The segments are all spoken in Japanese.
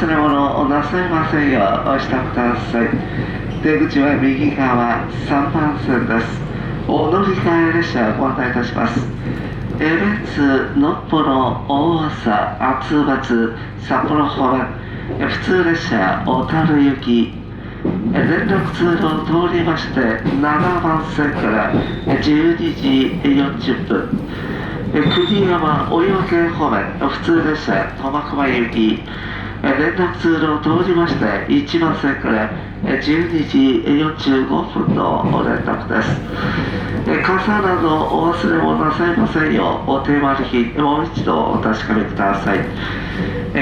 忘れ物をなさいませんようお支度ください。出口は右側3番線です。お乗り換え列車ご案内いたします。レッツのっぽろ大朝厚別札幌方面普通列車小樽行き全力通路を通りまして7番線から12時40分国山追分方面普通列車苫小牧行き連絡通路を通りまして1番線から12時45分のお連絡です。傘などお忘れ物なさいませんようお手割り品もう一度お確かめください。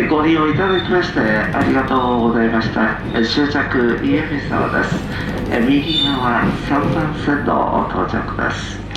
ご利用いただきましてありがとうございました。終着家見沢です。右側3番線の到着です。